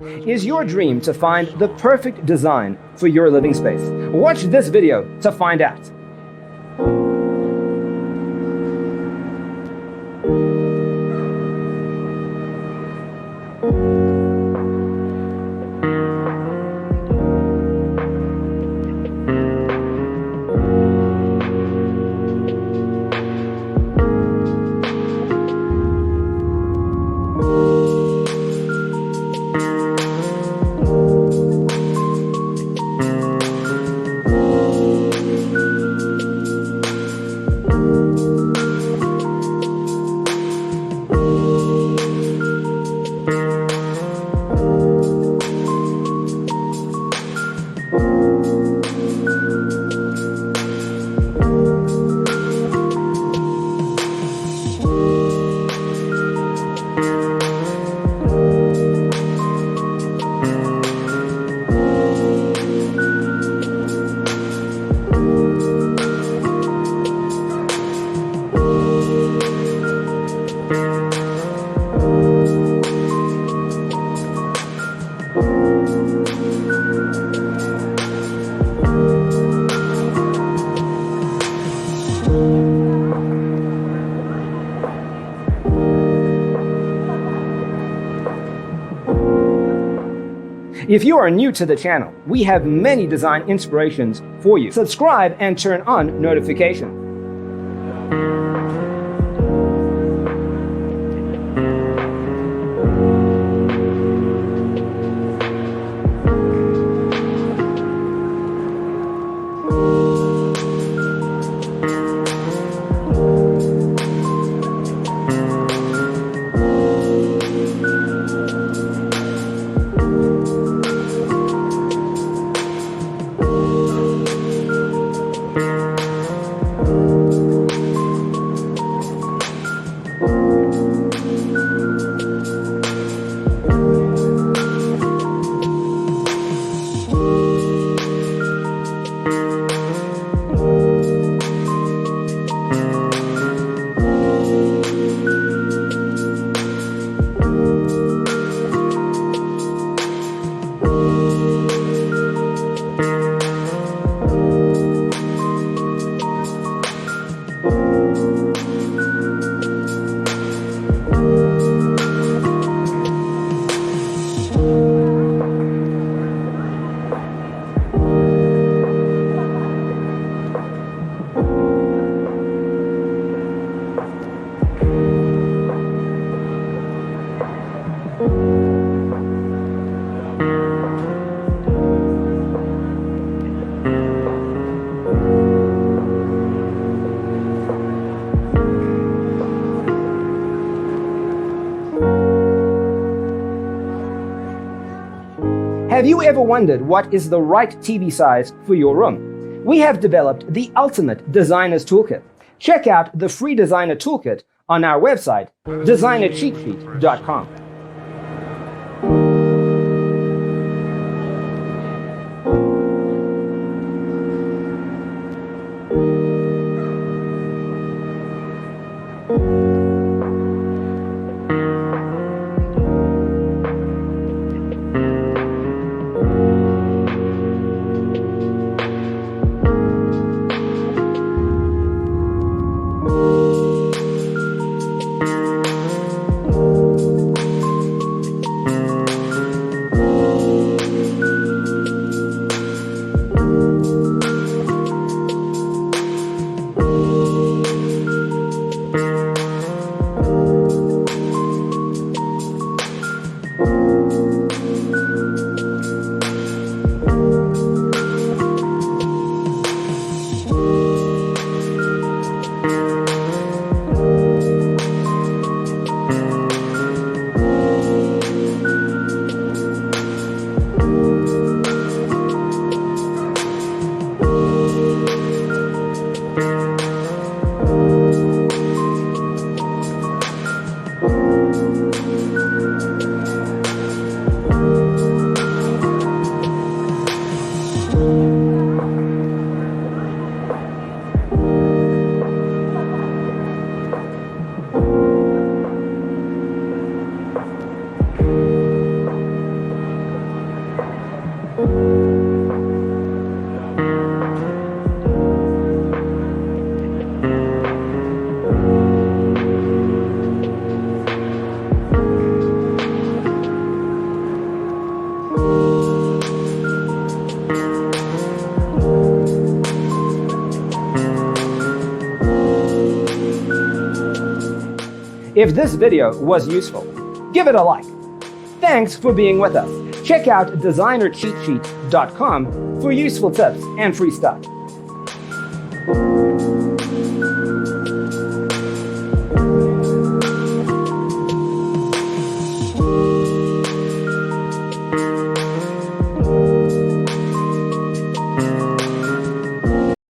Is your dream to find the perfect design for your living space? Watch this video to find out. If you are new to the channel, we have many design inspirations for you. Subscribe and turn on notifications. Have you ever wondered what is the right TV size for your room? We have developed the ultimate designer's toolkit. Check out the free designer toolkit on our website, designercheatsheet.com. If this video was useful, give it a like. Thanks for being with us. Check out designercheatsheet.com for useful tips and free stuff.